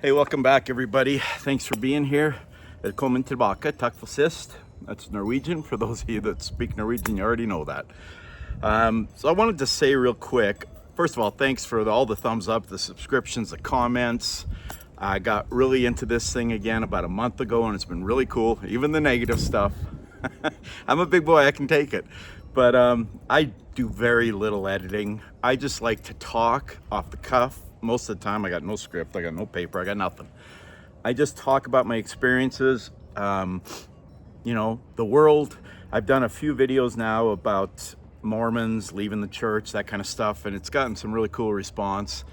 Hey, welcome back, everybody. Thanks for being here. Velkommen tillbaka, tack för sist. That's Norwegian. For those of you that speak Norwegian, you already know that. So I wanted to say real quick, first of all, thanks for all the thumbs up, the subscriptions, the comments. I got really into this thing again about a month ago, and it's been really cool, even the negative stuff. I'm a big boy, I can take it. But I do very little editing. I just like to talk off the cuff. Most of the time, I got no script, I got no paper, I got nothing. I just talk about my experiences, you know, the world. I've done a few videos now about Mormons leaving the church, that kind of stuff, and it's gotten some really cool response.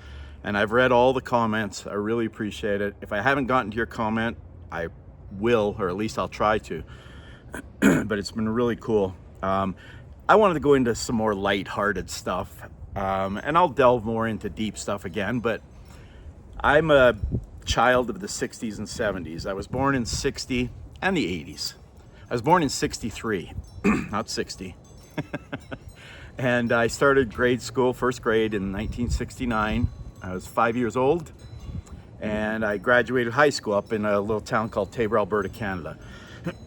And I've read all the comments. I really appreciate it. If I haven't gotten to your comment, I will, or at least I'll try to. But it's been really cool. I wanted to go into some more lighthearted stuff, and I'll delve more into deep stuff again, but I'm a child of the 60s and 70s. I was born in 60 and the 80s. I was born in 63, not 60. And I started grade school, first grade in 1969. I was 5 years old, and I graduated high school up in a little town called Taber, Alberta, Canada.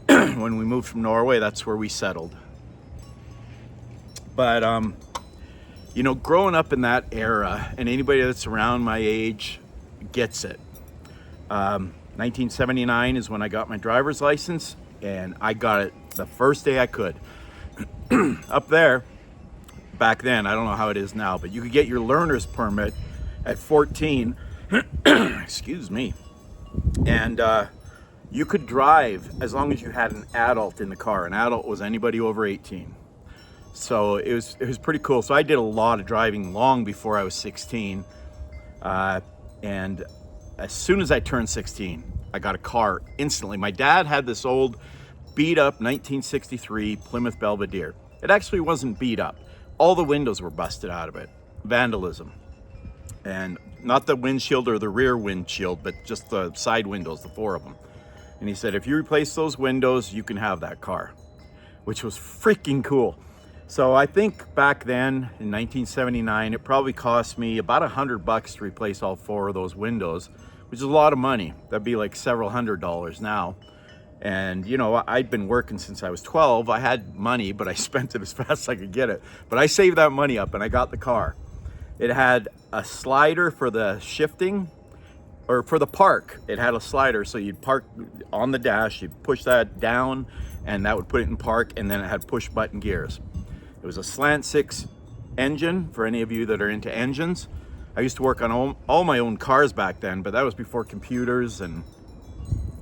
When we moved from Norway, that's where we settled. But, you know, growing up in that era, and anybody that's around my age gets it. 1979 is when I got my driver's license, and I got it the first day I could. Up there, back then, I don't know how it is now, but you could get your learner's permit at 14, excuse me, and you could drive as long as you had an adult in the car. An adult was anybody over 18. So it was pretty cool. So I did a lot of driving long before I was 16. And as soon as I turned 16, I got a car instantly. My dad had this old beat up 1963 Plymouth Belvedere. It actually wasn't beat up. All the windows were busted out of it. Vandalism. And not the windshield or the rear windshield, but just the side windows, the four of them. And he said, if you replace those windows, you can have that car, which was freaking cool. So I think back then in 1979, it probably cost me about $100 to replace all four of those windows, which is a lot of money. That'd be like several $100s now. And you know, I'd been working since I was 12. I had money, but I spent it as fast as I could get it. But I saved that money up and I got the car. It had a slider for the shifting, or for the park. It had a slider, so you'd park on the dash, you'd push that down, and that would put it in park, and then it had push button gears. It was a slant six engine, for any of you that are into engines. I used to work on all my own cars back then, but that was before computers, and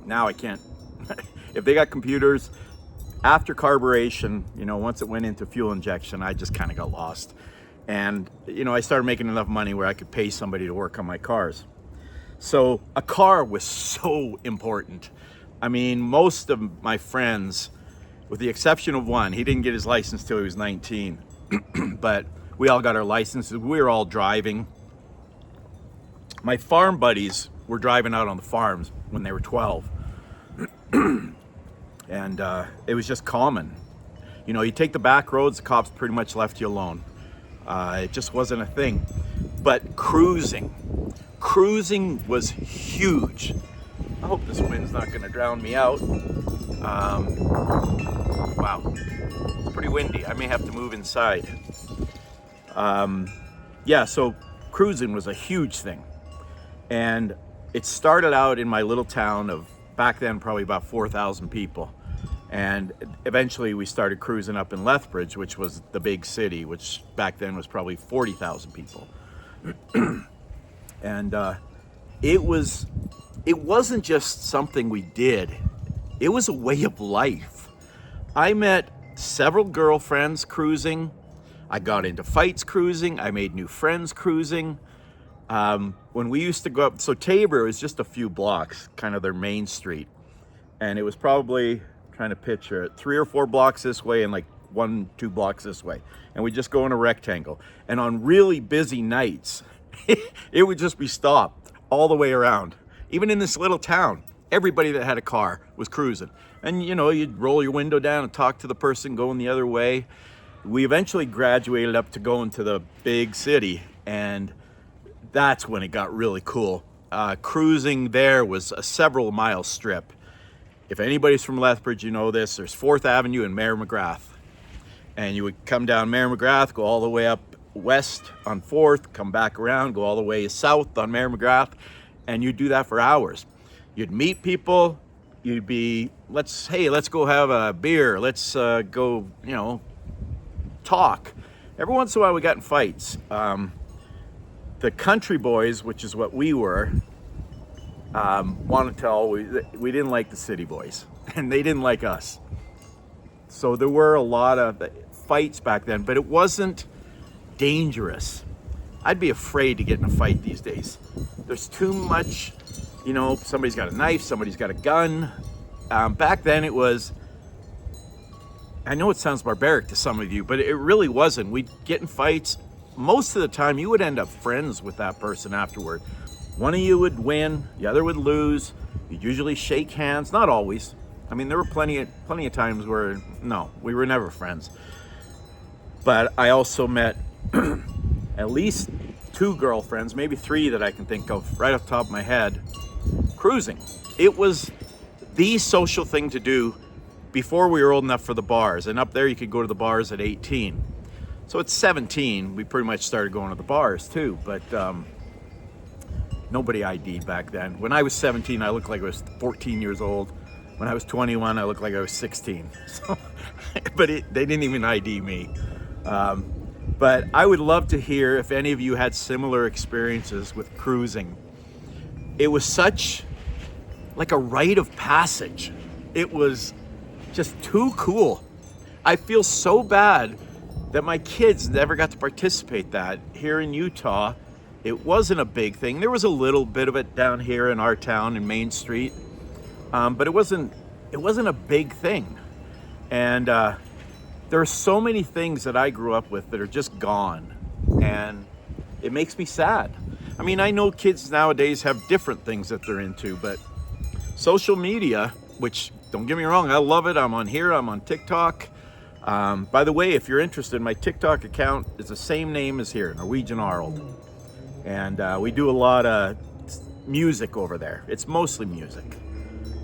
now I can't. If they got computers, after carburation, you know, once it went into fuel injection, I just kind of got lost. And, you know, I started making enough money where I could pay somebody to work on my cars. So a car was so important. I mean, most of my friends, with the exception of one, he didn't get his license till he was 19, but we all got our licenses. We were all driving. My farm buddies were driving out on the farms when they were 12. And it was just common. You know, you take the back roads, the cops pretty much left you alone. It just wasn't a thing. But cruising was huge. I hope this wind's not gonna drown me out. Wow, it's pretty windy. I may have to move inside. Yeah, so cruising was a huge thing. And it started out in my little town of, back then, probably about 4,000 people. And eventually we started cruising up in Lethbridge, which was the big city, which back then was probably 40,000 people. And it wasn't just something we did. It was a way of life. I met several girlfriends cruising. I got into fights cruising. I made new friends cruising. When we used to go up, so Taber was just a few blocks, kind of their main street. And it was probably, trying to picture it, 3 or 4 blocks this way and like 1-2 blocks this way. And we just go in a rectangle. And on really busy nights, it would just be stopped all the way around. Even in this little town, everybody that had a car was cruising. And you know, you'd roll your window down and talk to the person going the other way. We eventually graduated up to going to the big city, and that's when it got really cool. cruising there was a several mile strip. If anybody's from Lethbridge, you know this. There's 4th Avenue and Mayor McGrath. And you would come down Mayor McGrath, go all the way up west on 4th, come back around, go all the way south on Mayor McGrath, and you'd do that for hours. You'd meet people, you'd be, let's go have a beer, let's go, talk. Every once in a while we got in fights. The country boys, which is what we were, want to tell, we didn't like the city boys, and they didn't like us. So there were a lot of fights back then, but it wasn't dangerous. I'd be afraid to get in a fight these days. There's too much, somebody's got a knife, somebody's got a gun. Back then it was, I know it sounds barbaric to some of you, but it really wasn't. We'd get in fights. Most of the time you would end up friends with that person afterward. One of you would win, the other would lose. You'd usually shake hands, not always. I mean, there were plenty of times where, no, we were never friends. But I also met at least 2 girlfriends, maybe 3 that I can think of right off the top of my head, cruising. It was the social thing to do before we were old enough for the bars. And up there you could go to the bars at 18. So at 17, we pretty much started going to the bars too. But nobody ID'd back then. When I was 17, I looked like I was 14 years old. When I was 21, I looked like I was 16. So, but they didn't even ID me. But I would love to hear if any of you had similar experiences with cruising. It was such like a rite of passage. It was just too cool. I feel so bad that my kids never got to participate that here in Utah. It wasn't a big thing. There was a little bit of it down here in our town in Main Street. But it wasn't a big thing. And there are so many things that I grew up with that are just gone. And it makes me sad. I mean, I know kids nowadays have different things that they're into, but social media, which don't get me wrong, I love it. I'm on here, I'm on TikTok. By the way, if you're interested, my TikTok account is the same name as here, Norwegian Arnold. And we do a lot of music over there. It's mostly music.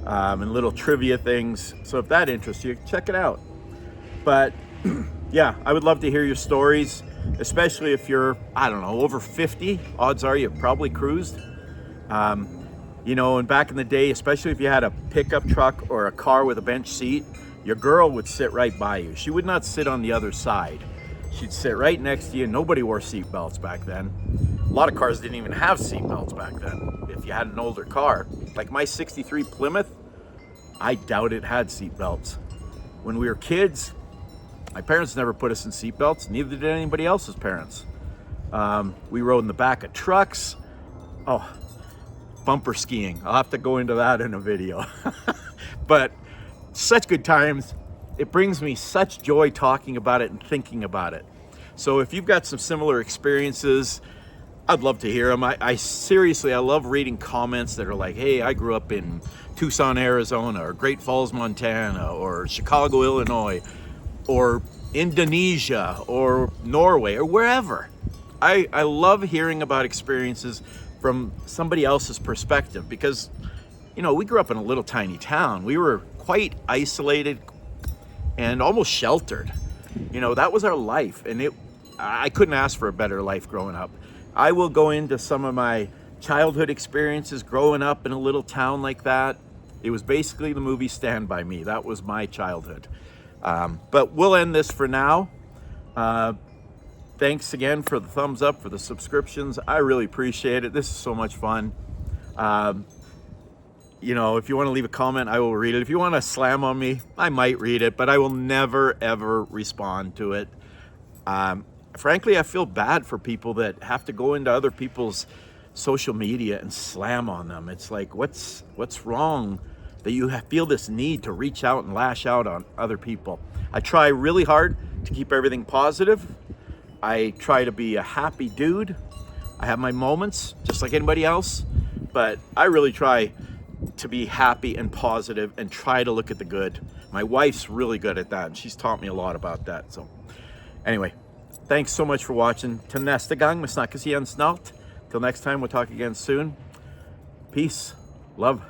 And little trivia things. So if that interests you, check it out. But yeah, I would love to hear your stories, especially if you're, I don't know, over 50. Odds are you've probably cruised. And back in the day, especially if you had a pickup truck or a car with a bench seat, your girl would sit right by you. She would not sit on the other side. She'd sit right next to you. Nobody wore seat belts back then. A lot of cars didn't even have seat belts back then. If you had an older car, like my 63 Plymouth, I doubt it had seat belts. When we were kids, my parents never put us in seat belts, neither did anybody else's parents. We rode in the back of trucks. Oh, bumper skiing. I'll have to go into that in a video. But such good times. It brings me such joy talking about it and thinking about it. So if you've got some similar experiences, I'd love to hear them. I seriously, I love reading comments that are like, hey, I grew up in Tucson, Arizona, or Great Falls, Montana, or Chicago, Illinois, or Indonesia, or Norway, or wherever. I love hearing about experiences from somebody else's perspective because, we grew up in a little tiny town. We were quite isolated and almost sheltered. That was our life, and I couldn't ask for a better life growing up. I will go into some of my childhood experiences growing up in a little town like that. It was basically the movie Stand By Me. That was my childhood. But we'll end this for now. Thanks again for the thumbs up, for the subscriptions. I really appreciate it. This is so much fun. If you want to leave a comment, I will read it. If you want to slam on me, I might read it, but I will never, ever respond to it. Frankly, I feel bad for people that have to go into other people's social media and slam on them. It's like, what's wrong that you feel this need to reach out and lash out on other people? I try really hard to keep everything positive. I try to be a happy dude. I have my moments, just like anybody else, but I really try to be happy and positive and try to look at the good. My wife's really good at that, and she's taught me a lot about that. So anyway, thanks so much for watching. Till nästa gång, vi snackas igen snart. Till next time, we'll talk again soon. Peace, love.